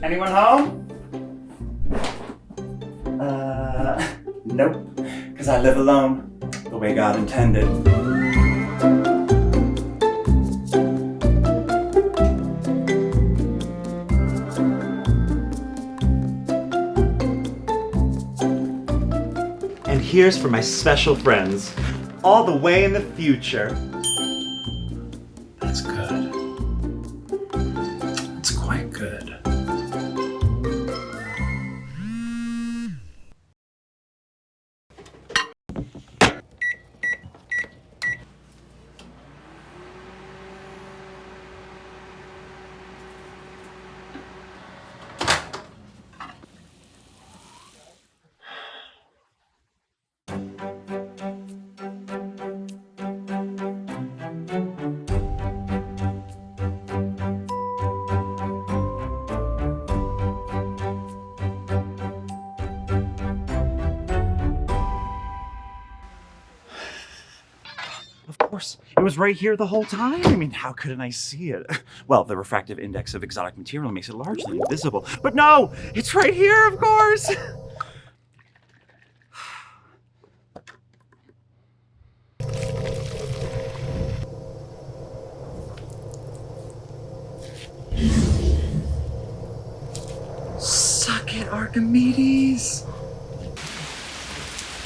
Anyone home? Nope. Because I live alone, the way God intended. And here's for my special friends, all the way in the future. That's good. It's quite good. Of course, it was right here the whole time. I mean, how couldn't I see it? Well, the refractive index of exotic material makes it largely invisible. But no, it's right here, of course. Suck it, Archimedes.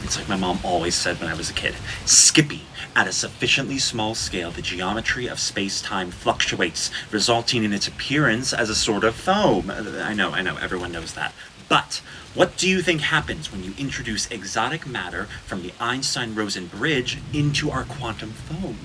It's like my mom always said when I was a kid. Skippy. At a sufficiently small scale, the geometry of space-time fluctuates, resulting in its appearance as a sort of foam. I know, everyone knows that. But what do you think happens when you introduce exotic matter from the Einstein-Rosen bridge into our quantum foam?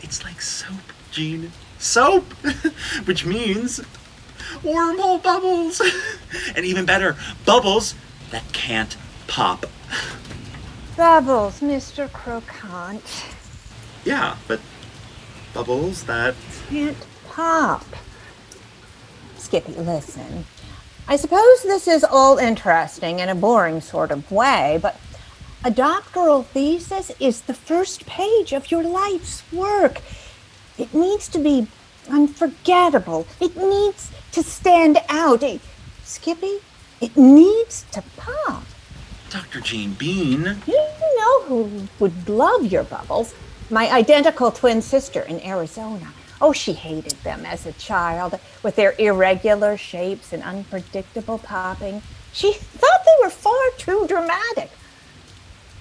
It's like soap, Gene. Soap! Which means wormhole bubbles! And even better, bubbles that can't pop. Bubbles, Mr. Croquant. Yeah, but bubbles that... Can't pop. Skippy, listen. I suppose this is all interesting in a boring sort of way, but a doctoral thesis is the first page of your life's work. It needs to be unforgettable. It needs to stand out. Skippy, it needs to pop. Dr. Jane Bean. You know who would love your bubbles? My identical twin sister in Arizona. Oh, she hated them as a child, with their irregular shapes and unpredictable popping. She thought they were far too dramatic.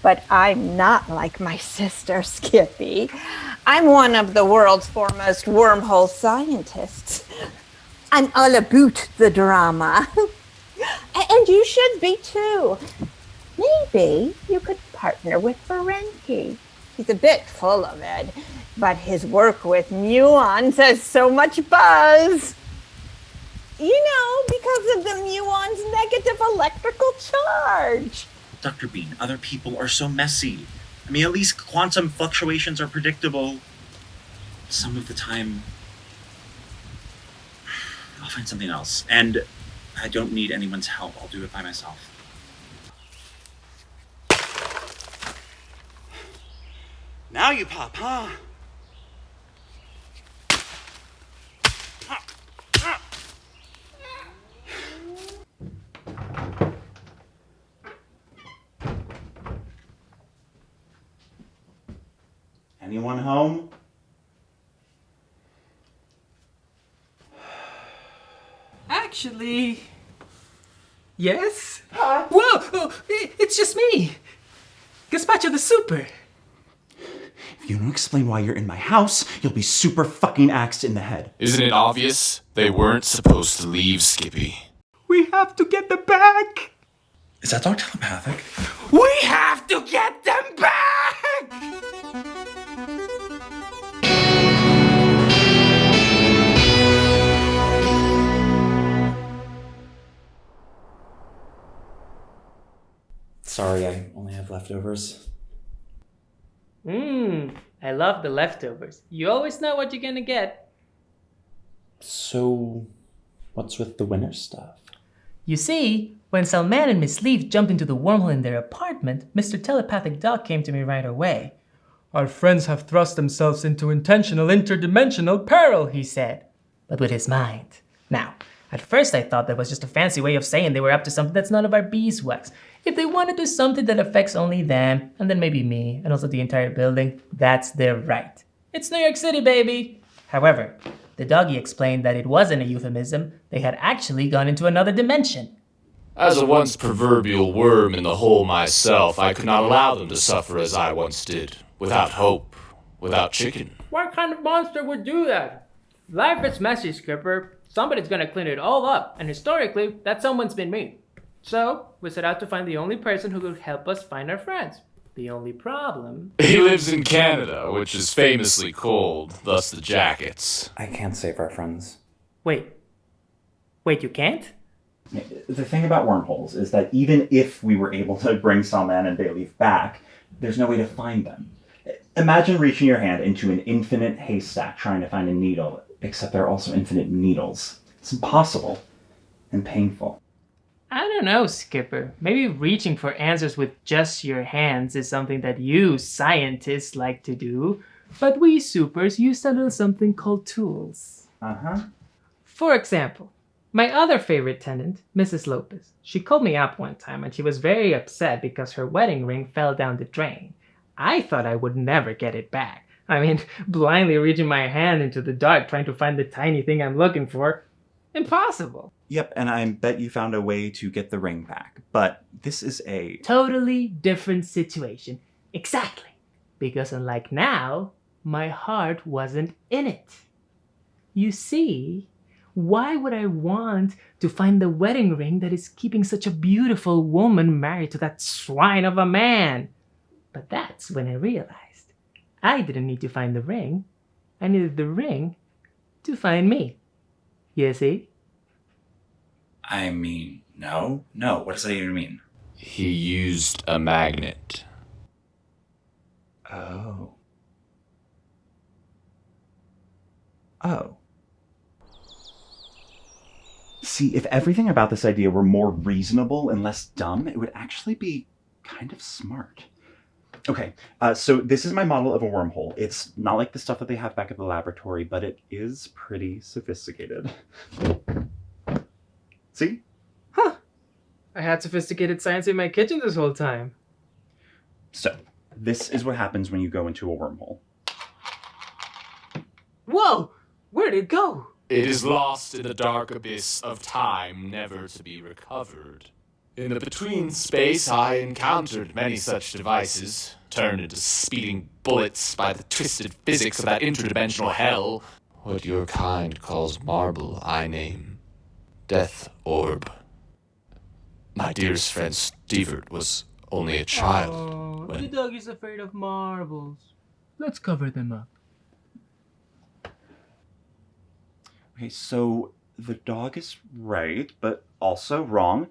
But I'm not like my sister, Skippy. I'm one of the world's foremost wormhole scientists. I'm all about the drama. And you should be too. Maybe you could partner with Ferengi. He's a bit full of it, but his work with muons has so much buzz. You know, because of the muon's negative electrical charge. Dr. Bean, other people are so messy. I mean, at least quantum fluctuations are predictable. Some of the time, I'll find something else. And I don't need anyone's help. I'll do it by myself. Now you pop, huh? Anyone home? Actually, yes. Whoa! It's just me, Gazpacho the Super. If you don't explain why you're in my house, you'll be super fucking axed in the head. Isn't it obvious? They weren't supposed to leave, Skippy. We have to get them back. Is that dog telepathic? We have to get them back. Sorry, I only have leftovers. I love the leftovers. You always know what you're gonna get. So, what's with the winter stuff? You see, when Salman and Bayleaf jumped into the wormhole in their apartment, Mr. Telepathic Dog came to me right away. Our friends have thrust themselves into intentional interdimensional peril, he said. But with his mind. Now, At first I thought that was just a fancy way of saying they were up to something that's none of our beeswax. If they want to do something that affects only them, and then maybe me, and also the entire building, that's their right. It's New York City, baby! However, the doggy explained that it wasn't a euphemism, they had actually gone into another dimension. As a once proverbial worm in the hole myself, I could not allow them to suffer as I once did, without hope, without chicken. What kind of monster would do that? Life is messy, Skipper. Somebody's gonna clean it all up, and historically, that someone's been me. So, we set out to find the only person who could help us find our friends. The only problem... He lives in Canada, which is famously cold, thus the jackets. I can't save our friends. Wait, you can't? The thing about wormholes is that even if we were able to bring Salman and Bayleaf back, there's no way to find them. Imagine reaching your hand into an infinite haystack trying to find a needle, except there are also infinite needles. It's impossible and painful. I don't know, Skipper. Maybe reaching for answers with just your hands is something that you scientists like to do, but we supers use a little something called tools. Uh-huh. For example, my other favorite tenant, Mrs. Lopez, she called me up one time and she was very upset because her wedding ring fell down the drain. I thought I would never get it back. I mean, blindly reaching my hand into the dark trying to find the tiny thing I'm looking for. Impossible. Yep, and I bet you found a way to get the ring back. But this is a... Totally different situation. Exactly. Because unlike now, my heart wasn't in it. You see, why would I want to find the wedding ring that is keeping such a beautiful woman married to that swine of a man? But that's when I realized I didn't need to find the ring. I needed the ring to find me. You see? I mean, no. What does that even mean? He used a magnet. Oh. See, if everything about this idea were more reasonable and less dumb, it would actually be kind of smart. Okay, so this is my model of a wormhole. It's not like the stuff that they have back at the laboratory, but it is pretty sophisticated. See? Huh. I had sophisticated science in my kitchen this whole time. So, this is what happens when you go into a wormhole. Whoa! Where'd it go? It is lost in the dark abyss of time, never to be recovered. In the between space, I encountered many such devices, turned into speeding bullets by the twisted physics of that interdimensional hell. What your kind calls marble, I name Death Orb. My dearest friend Stevert was only a child The when... dog is afraid of marbles. Let's cover them up. Okay, so the dog is right, but also wrong.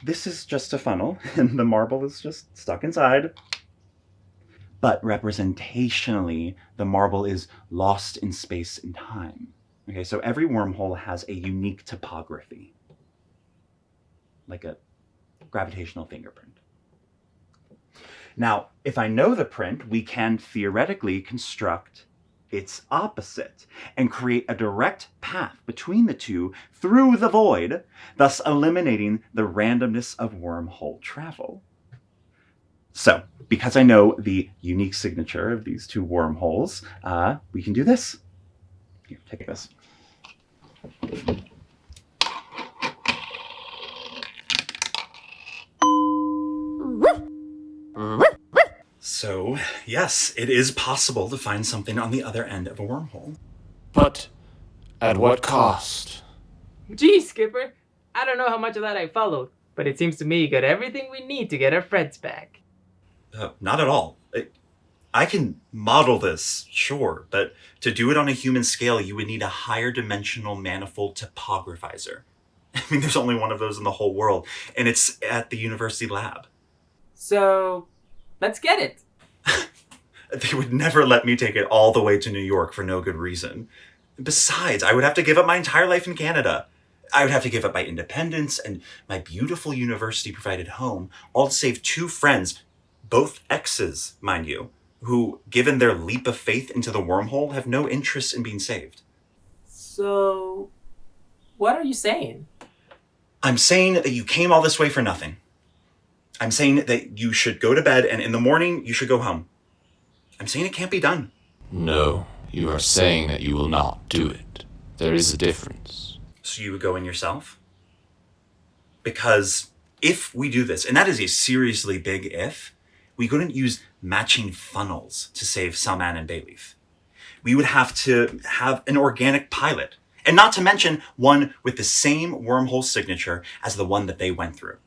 This is just a funnel, and the marble is just stuck inside. But representationally, the marble is lost in space and time. Okay, so every wormhole has a unique topography, like a gravitational fingerprint. Now, if I know the print, we can theoretically construct its opposite and create a direct path between the two through the void, thus eliminating the randomness of wormhole travel. So, because I know the unique signature of these two wormholes, we can do this. Here, take this. So, yes, it is possible to find something on the other end of a wormhole. But at what cost? Gee, Skipper, I don't know how much of that I followed, but it seems to me you got everything we need to get our friends back. Not at all. I can model this, sure, but to do it on a human scale, you would need a higher dimensional manifold topographizer. I mean, there's only one of those in the whole world, and it's at the university lab. So, let's get it. They would never let me take it all the way to New York for no good reason. Besides, I would have to give up my entire life in Canada. I would have to give up my independence and my beautiful university-provided home, all to save two friends, both exes, mind you, who, given their leap of faith into the wormhole, have no interest in being saved. So, What are you saying? I'm saying that you came all this way for nothing. I'm saying that you should go to bed and in the morning you should go home. I'm saying it can't be done. No, you are saying that you will not do it. There is a difference. So you would go in yourself? Because if we do this, and that is a seriously big if, we couldn't use matching funnels to save Salman and Bayleaf. We would have to have an organic pilot, and not to mention one with the same wormhole signature as the one that they went through.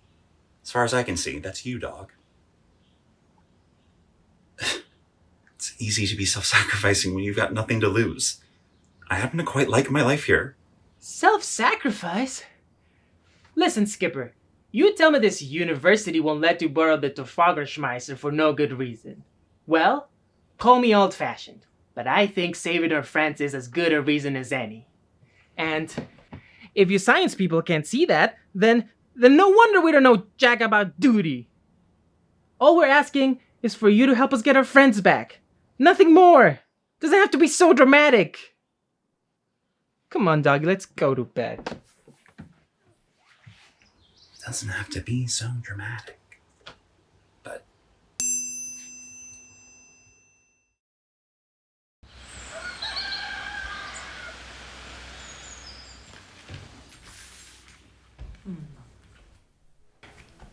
As far as I can see, that's you, dog. It's easy to be self-sacrificing when you've got nothing to lose. I happen to quite like my life here. Self-sacrifice? Listen, Skipper. You tell me this university won't let you borrow the Tofaggerschmeister for no good reason. Well, call me old-fashioned, but I think saving our friends is as good a reason as any. And if you science people can't see that, then no wonder we don't know jack about duty. All we're asking is for you to help us get our friends back. Nothing more. Doesn't have to be so dramatic. Come on, doggy, let's go to bed. Doesn't have to be so dramatic. But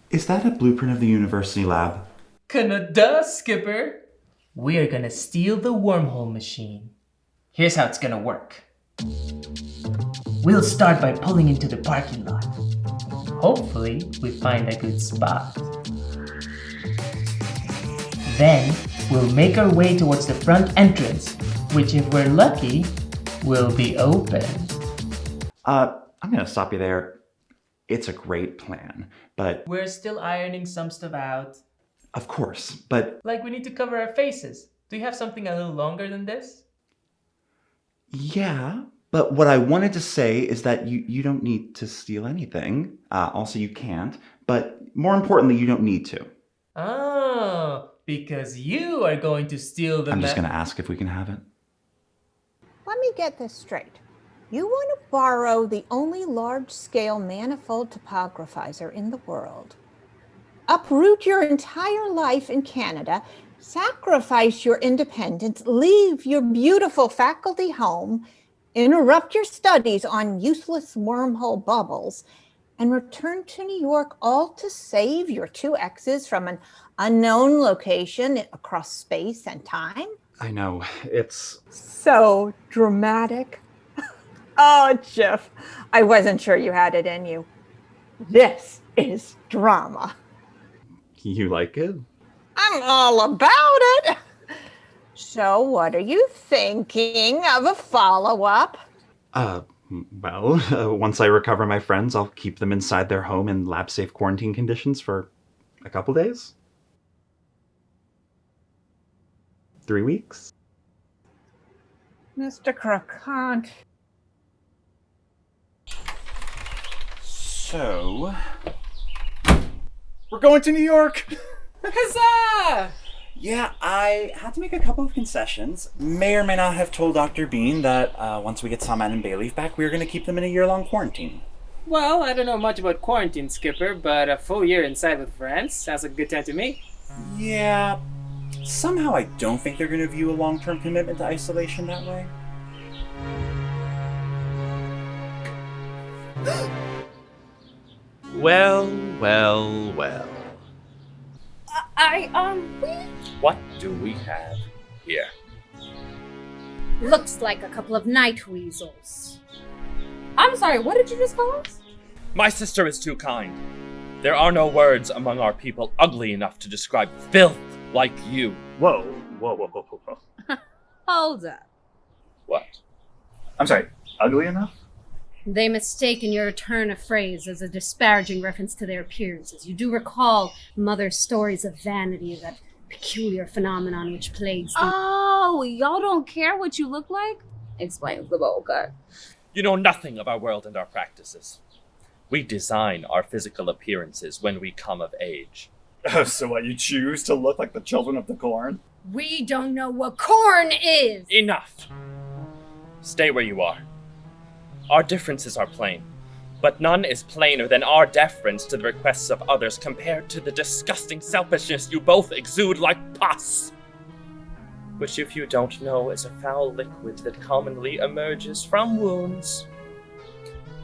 is that a blueprint of the university lab? Canada, Skipper. We're gonna steal the wormhole machine. Here's how it's gonna work. We'll start by pulling into the parking lot. Hopefully, we find a good spot. Then, we'll make our way towards the front entrance, which if we're lucky, will be open. I'm gonna stop you there. It's a great plan, but We're still ironing some stuff out. of course, but Like we need to cover our faces. Do you have something a little longer than this? yeah. But what I wanted to say is that you don't need to steal anything. Also, you can't. But more importantly, you don't need to. Oh, because you are going to steal the I'm just gonna ask if we can have it. Let me get this straight. You want to borrow the only large-scale manifold topographizer in the world, uproot your entire life in Canada, sacrifice your independence, leave your beautiful faculty home, interrupt your studies on useless wormhole bubbles, and return to New York, all to save your two exes from an unknown location across space and time? I know, it's... So dramatic. Oh, Jeff, I wasn't sure you had it in you. This is drama. You like it? I'm all about it. So what are you thinking of a follow-up? Well, once I recover my friends, I'll keep them inside their home in lab-safe quarantine conditions for a couple days. 3 weeks. Mr. Croquant. So... we're going to New York! Huzzah! Yeah, I had to make a couple of concessions. May or may not have told Dr. Bean that once we get Salman and Bayleaf back, we were going to keep them in a year-long quarantine. Well, I don't know much about quarantine, Skipper, but a full year inside with friends sounds like a good time to me. Yeah, somehow I don't think they're going to view a long-term commitment to isolation that way. Well. What do we have here? Looks like a couple of night weasels. I'm sorry, what did you just call us? My sister is too kind. There are no words among our people ugly enough to describe filth like you. Whoa. Hold up. What? I'm sorry, ugly enough? They mistaken your turn of phrase as a disparaging reference to their appearances. You do recall Mother's stories of vanity, that peculiar phenomenon which plagues them. Oh, y'all don't care what you look like? Explains the bowl cut. You know nothing of our world and our practices. We design our physical appearances when we come of age. So what, you choose to look like the children of the corn? We don't know what corn is! Enough! Stay where you are. Our differences are plain. But none is plainer than our deference to the requests of others compared to the disgusting selfishness you both exude like pus. Which, if you don't know, is a foul liquid that commonly emerges from wounds.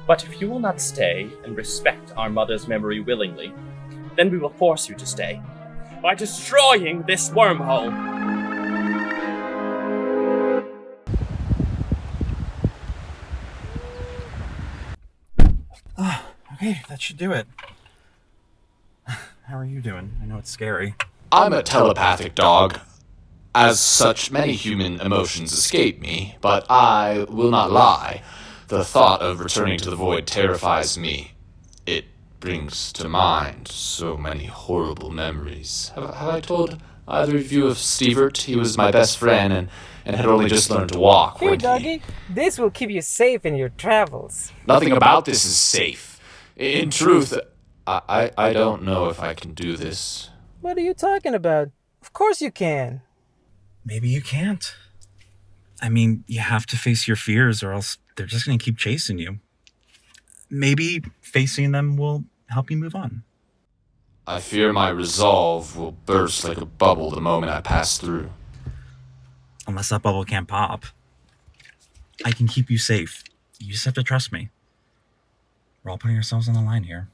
But if you will not stay and respect our mother's memory willingly, then we will force you to stay by destroying this wormhole. Okay, that should do it. How are you doing? I know it's scary. I'm a telepathic dog. As such, many human emotions escape me, but I will not lie. The thought of returning to the void terrifies me. It brings to mind so many horrible memories. Have I told either of you of Stevert? He was my best friend and had only just learned to walk. Here, doggy. This will keep you safe in your travels. Nothing about this is safe. In truth, I don't know if I can do this. What are you talking about? Of course you can. Maybe you can't. I mean, you have to face your fears or else they're just going to keep chasing you. Maybe facing them will help you move on. I fear my resolve will burst like a bubble the moment I pass through. Unless that bubble can't pop. I can keep you safe. You just have to trust me. We're all putting ourselves on the line here.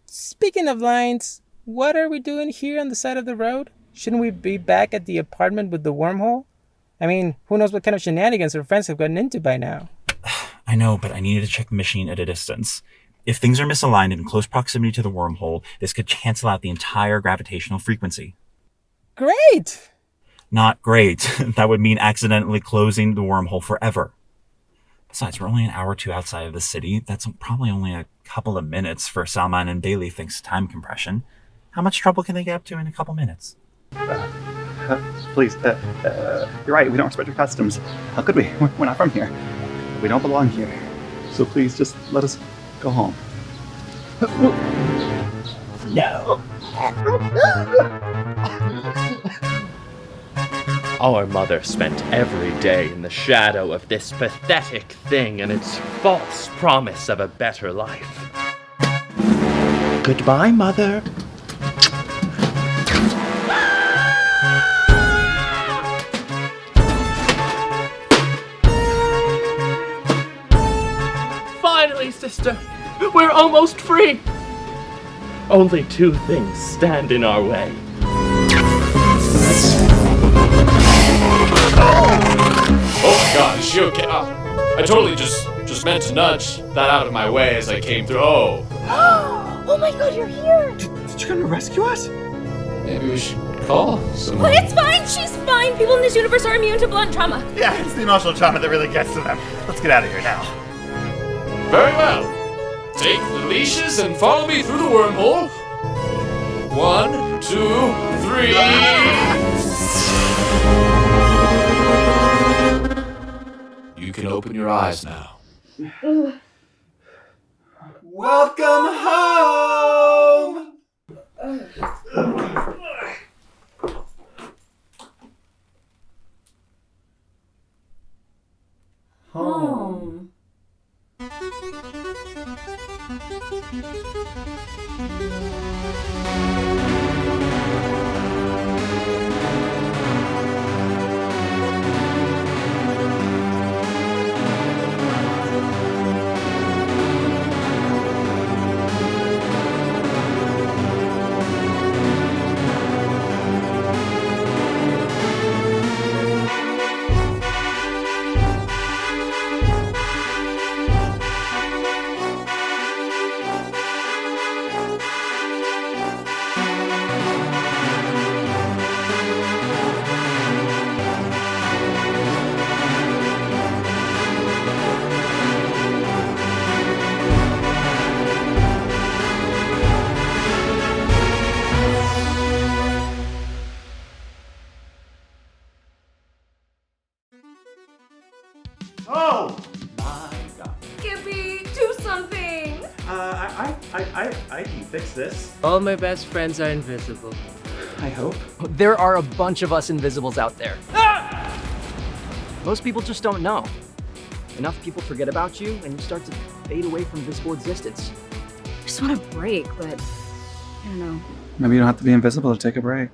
Speaking of lines, what are we doing here on the side of the road? Shouldn't we be back at the apartment with the wormhole? I mean, who knows what kind of shenanigans our friends have gotten into by now? I know, but I needed to check the machine at a distance. If things are misaligned in close proximity to the wormhole, this could cancel out the entire gravitational frequency. Great! Not great. That would mean accidentally closing the wormhole forever. Besides, we're only an hour or two outside of the city. That's probably only a couple of minutes for Salman and Bayleaf thanks to time compression. How much trouble can they get up to in a couple minutes? Please, you're right, we don't respect your customs. How could we? We're not from here. We don't belong here. So please, just let us go home. No. Our mother spent every day in the shadow of this pathetic thing and its false promise of a better life. Goodbye, Mother. Finally, sister, we're almost free. Only two things stand in our way. Oh my god, is she okay? I totally just meant to nudge that out of my way as I came through. Oh. Oh my god, you're here! Did you come to rescue us? Maybe we should call someone. But it's fine, she's fine! People in this universe are immune to blunt trauma. Yeah, it's the emotional trauma that really gets to them. Let's get out of here now. Very well. Take the leashes and follow me through the wormhole. 1, 2, 3. You can open your eyes now. Welcome home! Home. Oh! My God. Skippy, do something! I can fix this. All my best friends are invisible. I hope. There are a bunch of us invisibles out there. Most people just don't know. enough people forget about you, and you start to fade away from visible existence. I just want a break, but I don't know. Maybe you don't have to be invisible to take a break.